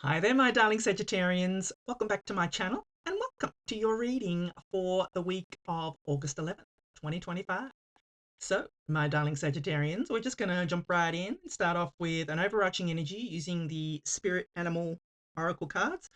Hi there, my darling Sagittarians. Welcome back to my channel and welcome to your reading for the week of August 11th, 2025. So, my darling Sagittarians, we're just going to jump right in and start off with an overarching energy using the Spirit Animal Oracle cards.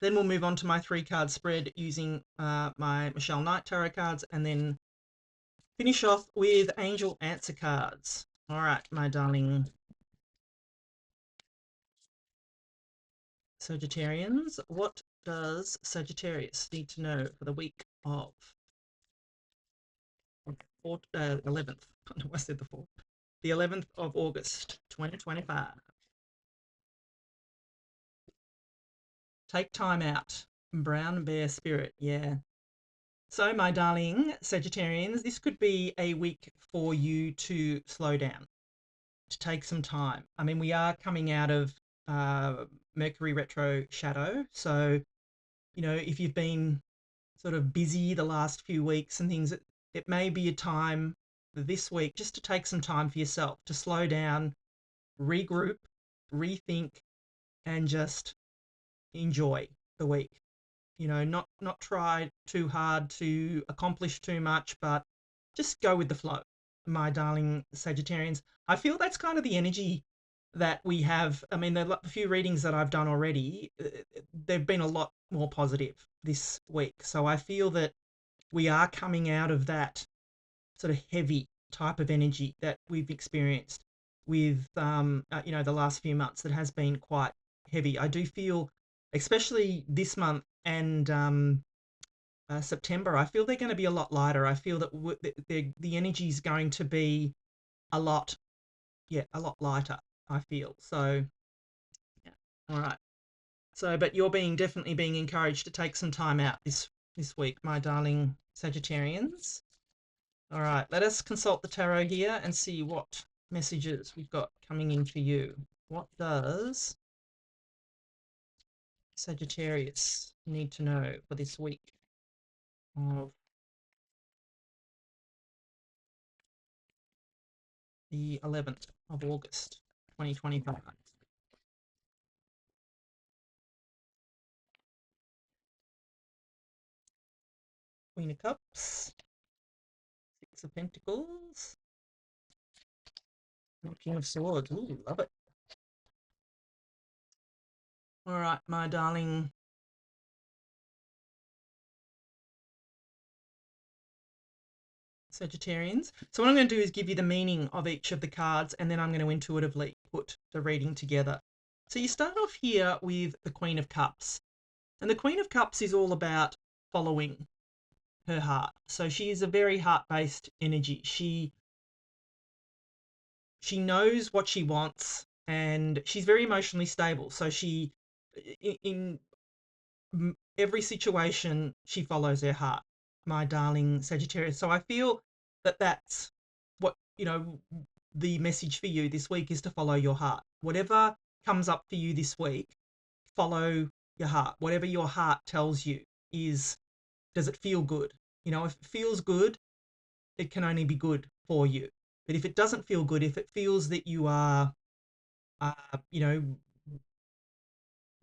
Then we'll move on to my 3-card spread using my Michelle Knight Tarot cards and then finish off with Angel Answer cards. All right, my darling Sagittarians, what does Sagittarius need to know for the week of 11th? I said the 4th. The 11th of August, 2025. Take time out. Brown bear spirit, yeah. So, my darling Sagittarians, this could be a week for you to slow down, to take some time. I mean, we are coming out of Mercury retro shadow, so if you've been sort of busy the last few weeks and things, it may be a time this week just to take some time for yourself, to slow down, regroup, rethink, and just enjoy the week. Not try too hard to accomplish too much, but just go with the flow, my darling Sagittarians. I feel that's kind of the energy that we have. I mean, the few readings that I've done already, they've been a lot more positive this week. So I feel that we are coming out of that sort of heavy type of energy that we've experienced with, the last few months that has been quite heavy. I do feel, especially this month and September, I feel they're going to be a lot lighter. I feel that the energy is going to be a lot, a lot lighter, I feel. So, yeah. All right. So, but you're definitely being encouraged to take some time out this week, my darling Sagittarians. All right, let us consult the tarot here and see what messages we've got coming in for you. What does Sagittarius need to know for this week of the 11th of August, 2025? Queen of Cups, Six of Pentacles, King of Swords. Ooh, love it. All right, my darling Sagittarians. So what I'm going to do is give you the meaning of each of the cards, and then I'm going to intuitively put the reading together. So you start off here with the Queen of Cups. And the Queen of Cups is all about following her heart. So she is a very heart-based energy. She knows what she wants, and she's very emotionally stable. So she, in every situation, she follows her heart, my darling Sagittarius. So I feel that that's what, the message for you this week is to follow your heart. Whatever comes up for you this week, follow your heart. Whatever your heart tells you does it feel good? If it feels good, it can only be good for you. But if it doesn't feel good, if it feels that you are, uh, you know,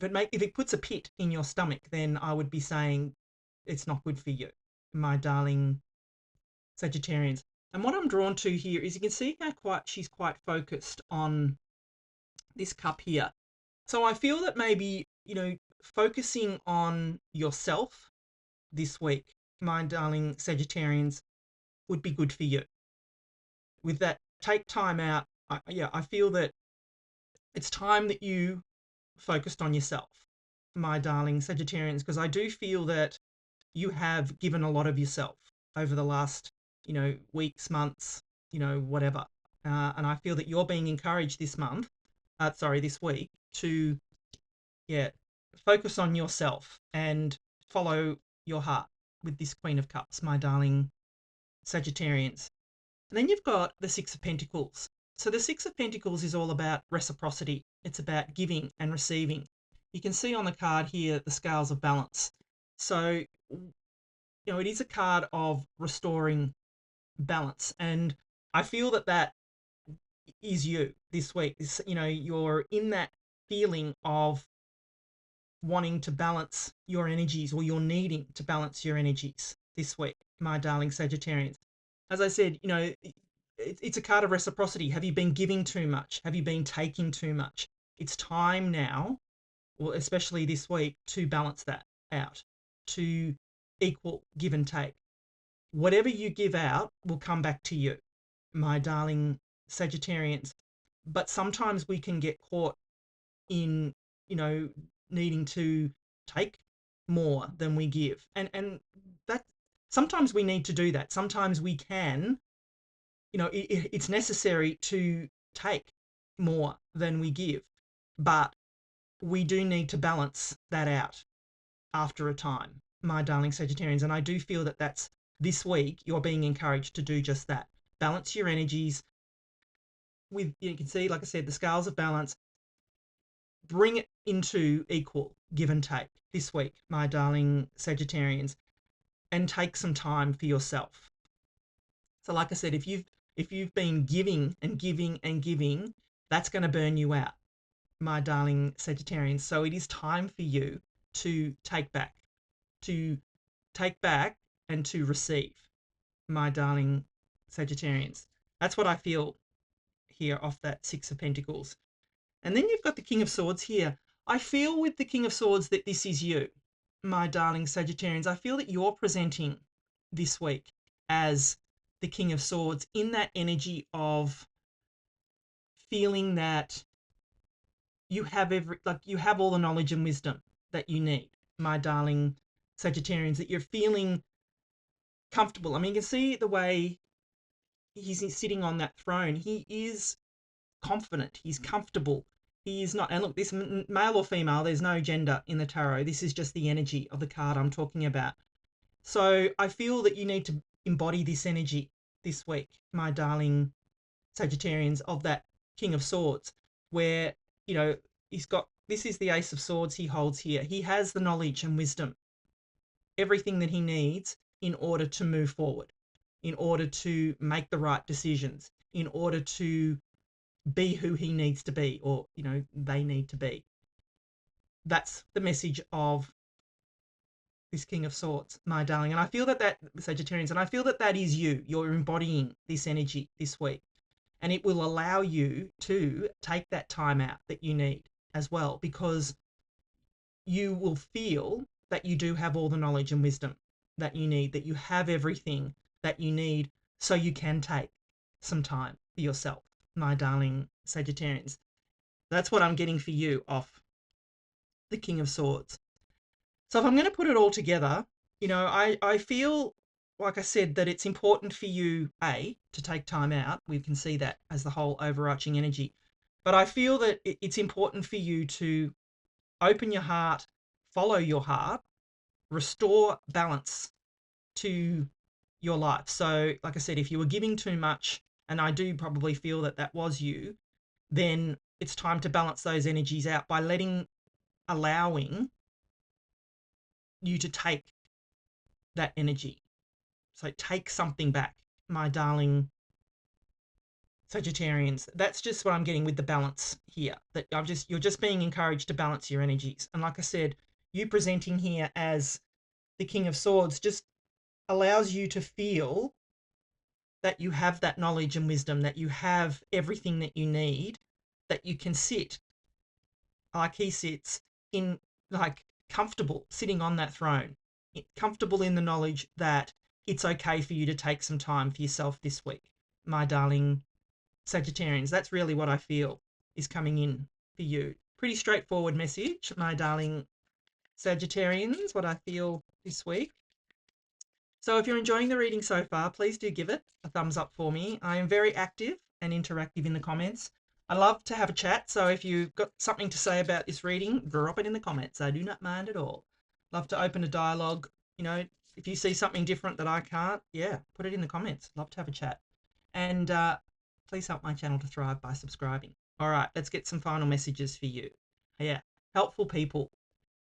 if it puts a pit in your stomach, then I would be saying it's not good for you, my darling Sagittarians. And what I'm drawn to here is you can see how she's quite focused on this cup here. So I feel that maybe, focusing on yourself this week, my darling Sagittarians, would be good for you. With that, take time out. I feel that it's time that you focused on yourself, my darling Sagittarians, because I do feel that you have given a lot of yourself over the last, weeks, months, whatever. And I feel that you're being encouraged this week to, focus on yourself and follow your heart with this Queen of Cups, my darling Sagittarians. And then you've got the Six of Pentacles. So the Six of Pentacles is all about reciprocity. It's about giving and receiving. You can see on the card here the scales of balance. So, it is a card of restoring balance. And I feel that is you this week. You're in that feeling of wanting to balance your energies, or you're needing to balance your energies this week, my darling Sagittarians. As I said, it's a card of reciprocity. Have you been giving too much? Have you been taking too much? It's time now, well, especially this week, to balance that out, to equal give and take. Whatever you give out will come back to you, my darling Sagittarians. But sometimes we can get caught in, needing to take more than we give. And that sometimes we need to do that. Sometimes we can, it's necessary to take more than we give. But we do need to balance that out after a time, my darling Sagittarians. And I do feel that that's this week you're being encouraged to do just that. Balance your energies with, you can see, like I said, the scales of balance. Bring it into equal give and take this week, my darling Sagittarians, and take some time for yourself. So like I said, if you've been giving and giving and giving, that's going to burn you out, my darling Sagittarians. So it is time for you to take back, and to receive, my darling Sagittarians. That's what I feel here off that Six of Pentacles. And then you've got the King of Swords here. I feel with the King of Swords that this is you, my darling Sagittarians. I feel that you're presenting this week as the King of Swords, in that energy of feeling that you have you have all the knowledge and wisdom that you need, my darling Sagittarians, that you're feeling comfortable. I mean, you can see the way he's sitting on that throne. He is confident. He's comfortable. He is not, and look, this male or female, there's no gender in the tarot. This is just the energy of the card I'm talking about. So I feel that you need to embody this energy this week, my darling Sagittarians, of that King of Swords, where, this is the Ace of Swords he holds here. He has the knowledge and wisdom, everything that he needs in order to move forward, in order to make the right decisions, in order to be who he needs to be, or, they need to be. That's the message of this King of Swords, my darling. And I feel that Sagittarians, and I feel that is you. You're embodying this energy this week. And it will allow you to take that time out that you need as well, because you will feel that you do have all the knowledge and wisdom that you need, that you have everything that you need, so you can take some time for yourself, my darling Sagittarians. That's what I'm getting for you off the King of Swords. So if I'm going to put it all together, I feel, like I said, that it's important for you, to take time out. We can see that as the whole overarching energy. But I feel that it's important for you to open your heart, follow your heart, restore balance to your life. So, like I said, if you were giving too much, and I do probably feel that was you, then it's time to balance those energies out by allowing you to take that energy. So take something back, my darling Sagittarians. That's just what I'm getting with the balance here, that you're just being encouraged to balance your energies. And like I said, you presenting here as the King of Swords just allows you to feel that you have that knowledge and wisdom, that you have everything that you need, that you can sit like he sits, in, like, comfortable sitting on that throne, comfortable in the knowledge that it's okay for you to take some time for yourself this week, my darling Sagittarians. That's really what I feel is coming in for you. Pretty straightforward message, my darling Sagittarians, what I feel this week. So if you're enjoying the reading so far, please do give it a thumbs up for me. I am very active and interactive in the comments. I love to have a chat, so if you've got something to say about this reading, drop it in the comments. I do not mind at all. Love to open a dialogue. If you see something different that I can't, put it in the comments. Love to have a chat. And please help my channel to thrive by subscribing. All right, let's get some final messages for you. Yeah, helpful people.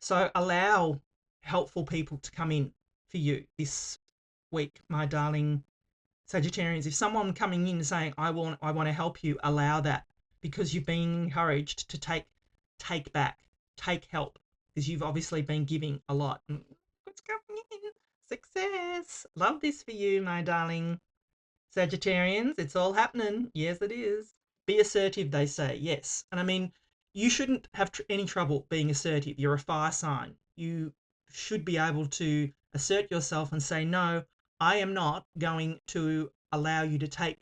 So allow helpful people to come in for you this week, my darling Sagittarians. If someone coming in saying, I want to help you, allow that, because you've been encouraged to take back, take help because you've obviously been giving a lot. What's coming in? Success. Love this for you, my darling Sagittarians. It's all happening. Yes, it is. Be assertive, they say. Yes. And I mean, you shouldn't have any trouble being assertive. You're a fire sign. You should be able to assert yourself and say, no, I am not going to allow you to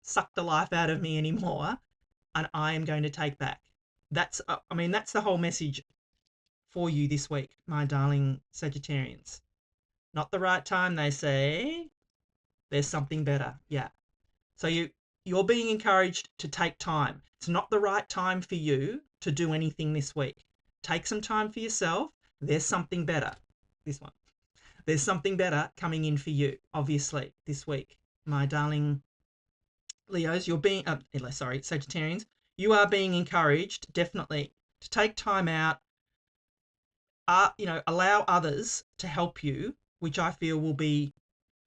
suck the life out of me anymore, and I am going to take back. That's the whole message for you this week, my darling Sagittarians. Not the right time, they say. There's something better. Yeah. So you're being encouraged to take time. It's not the right time for you to do anything this week. Take some time for yourself. There's something better. This one. There's something better coming in for you, obviously, this week. My darling Leos, Sagittarians, you are being encouraged, definitely, to take time out, allow others to help you, which I feel will be,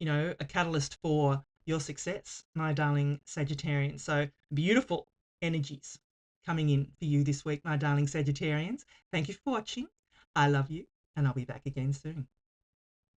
a catalyst for your success, my darling Sagittarian. So beautiful energies coming in for you this week, my darling Sagittarians. Thank you for watching. I love you, and I'll be back again soon.